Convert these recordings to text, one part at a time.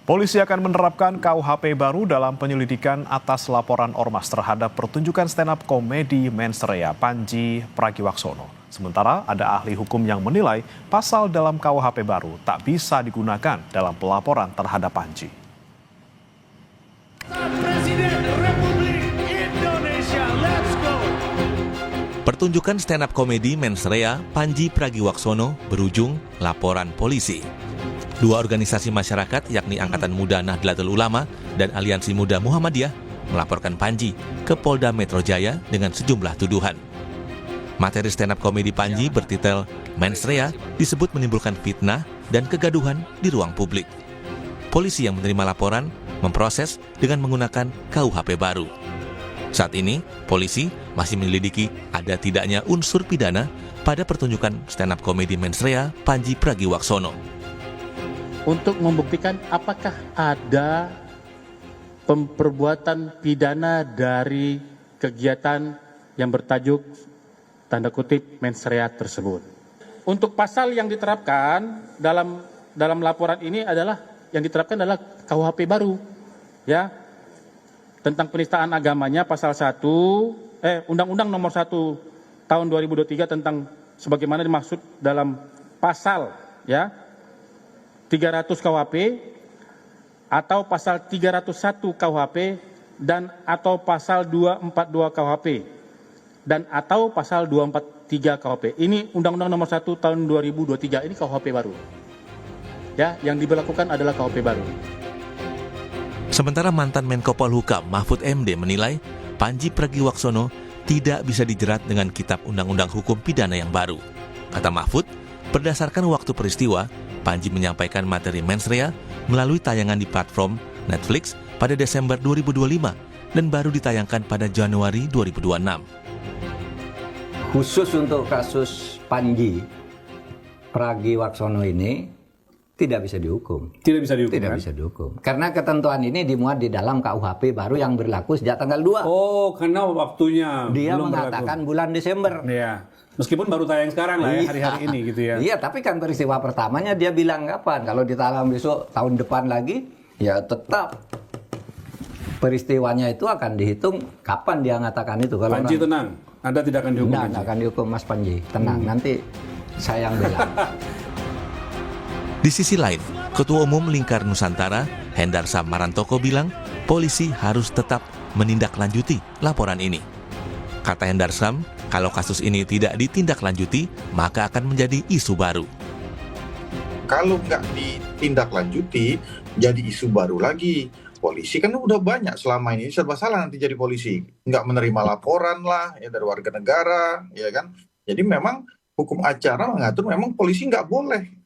Polisi akan menerapkan KUHP baru dalam penyelidikan atas laporan ormas terhadap pertunjukan stand-up komedi Mensrea Panji Pragiwaksono. Sementara ada ahli hukum yang menilai pasal dalam KUHP baru tak bisa digunakan dalam pelaporan terhadap Panji. Presiden Republik Indonesia, let's go! Pertunjukan stand-up komedi Mensrea Panji Pragiwaksono berujung laporan polisi. Dua organisasi masyarakat yakni Angkatan Muda Nahdlatul Ulama dan Aliansi Muda Muhammadiyah melaporkan Panji ke Polda Metro Jaya dengan sejumlah tuduhan. Materi stand-up komedi Panji bertitel Mensrea disebut menimbulkan fitnah dan kegaduhan di ruang publik. Polisi yang menerima laporan memproses dengan menggunakan KUHP baru. Saat ini, polisi masih menyelidiki ada tidaknya unsur pidana pada pertunjukan stand-up komedi Mensrea Panji Pragiwaksono. Untuk membuktikan apakah ada perbuatan pidana dari kegiatan yang bertajuk tanda kutip Mensrea tersebut. Untuk pasal yang diterapkan dalam laporan ini adalah yang diterapkan adalah KUHP baru, ya, tentang penistaan agamanya pasal 1 Undang-Undang Nomor 1 Tahun 2023 tentang sebagaimana dimaksud dalam pasal, ya, 300 KUHP atau pasal 301 KUHP dan atau pasal 242 KUHP dan atau pasal 243 KUHP. Ini Undang-Undang Nomor 1 Tahun 2023, ini KUHP baru. Ya, yang diberlakukan adalah KUHP baru. Sementara mantan Menko Polhukam Mahfud MD menilai Panji Pragiwaksono tidak bisa dijerat dengan Kitab Undang-Undang Hukum Pidana yang baru. Kata Mahfud, berdasarkan waktu peristiwa, Panji menyampaikan materi Mensrea melalui tayangan di platform Netflix pada Desember 2025 dan baru ditayangkan pada Januari 2026. Khusus untuk kasus Panji Pragiwaksono ini tidak bisa dihukum. Tidak bisa dihukum. Tidak kan? bisa dihukum. Karena ketentuan ini dimuat di dalam KUHP baru yang berlaku sejak tanggal 2. Oh, karena waktunya Dia belum mengatakan berlaku. bulan Desember. Iya. Meskipun baru tayang sekarang lah ya, hari-hari ini gitu ya. Iya, tapi kan peristiwa pertamanya dia bilang kapan? Kalau ditayang besok tahun depan lagi, ya tetap peristiwanya itu akan dihitung kapan dia mengatakan itu. Kalau Panji tenang, Anda tidak akan dihukum. Tidak akan dihukum Mas Panji. Tenang, nanti saya yang bela. Di sisi lain, Ketua Umum Lingkar Nusantara, Hendarsam Marantoko bilang, polisi harus tetap menindaklanjuti laporan ini. Kata Hendarsam, kalau kasus ini tidak ditindaklanjuti, maka akan menjadi isu baru. Kalau nggak ditindaklanjuti, jadi isu baru lagi. Polisi kan udah banyak selama ini, serba salah nanti jadi polisi. Nggak menerima laporan lah ya dari warga negara, ya kan. Jadi memang hukum acara mengatur memang polisi nggak boleh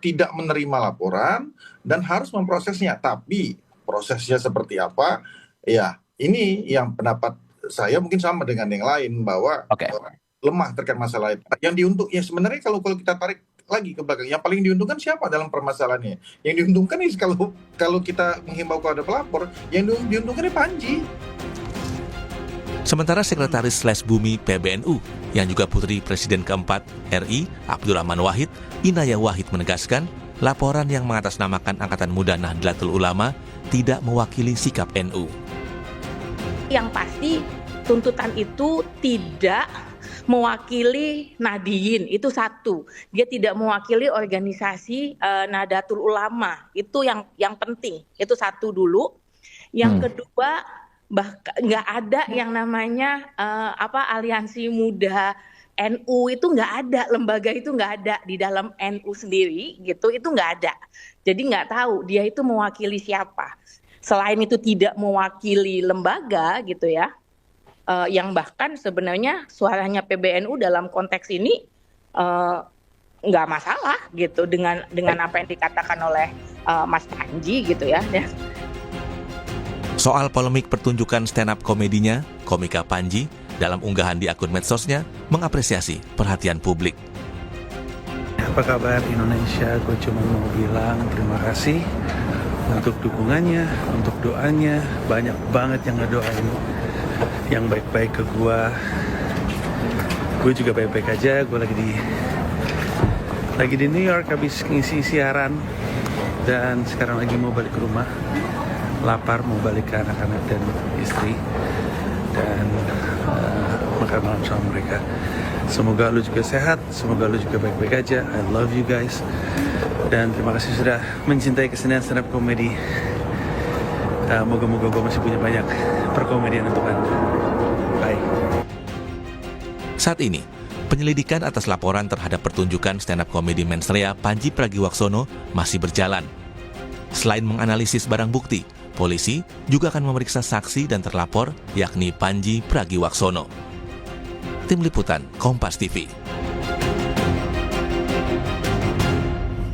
tidak menerima laporan dan harus memprosesnya. Tapi prosesnya seperti apa? Ya, ini yang pendapat saya mungkin sama dengan yang lain bahwa lemah terkait masalah itu. Yang diuntung, ya sebenarnya kalau kita tarik lagi ke belakang, yang paling diuntungkan siapa dalam permasalahannya? Yang diuntungkan ini kalau kita menghimbau kepada pelapor, yang diuntungkan ini Panji. Sementara Sekretaris Bumi PBNU, yang juga putri Presiden keempat RI, Abdurrahman Wahid, Inayah Wahid menegaskan, laporan yang mengatasnamakan Angkatan Muda Nahdlatul Ulama tidak mewakili sikap NU. Yang pasti tuntutan itu tidak mewakili Nahdien, itu satu. Dia tidak mewakili organisasi Nahdlatul Ulama, itu yang penting. Itu satu dulu. Yang kedua, bahkan nggak ada yang namanya aliansi muda NU, itu nggak ada, lembaga itu nggak ada di dalam NU sendiri gitu, itu nggak ada. Jadi nggak tahu dia itu mewakili siapa. Selain itu tidak mewakili lembaga gitu ya, yang bahkan sebenarnya suaranya PBNU dalam konteks ini nggak masalah gitu dengan apa yang dikatakan oleh Mas Panji gitu ya. Soal polemik pertunjukan stand-up komedinya, komika Panji dalam unggahan di akun medsosnya mengapresiasi perhatian publik. Apa kabar Indonesia? Gue cuma mau bilang terima kasih untuk dukungannya, untuk doanya. Banyak banget yang ngedoain yang baik-baik ke gue. Gue juga baik-baik aja. Gue lagi di New York habis ngisi siaran. dan sekarang lagi mau balik ke rumah. Lapar, mau balik ke anak-anak dan istri, dan makan malam sama mereka. Semoga lu juga sehat, semoga lu juga baik-baik aja. I love you guys, dan terima kasih sudah mencintai kesenian stand up comedy. Moga-moga gue masih punya banyak perkomedian untuk Anda. Bye. Saat ini, penyelidikan atas laporan terhadap pertunjukan stand up comedy mensrea Panji Pragiwaksono masih berjalan. Selain menganalisis barang bukti, polisi juga akan memeriksa saksi dan terlapor, yakni Panji Pragiwaksono. Tim Liputan Kompas TV.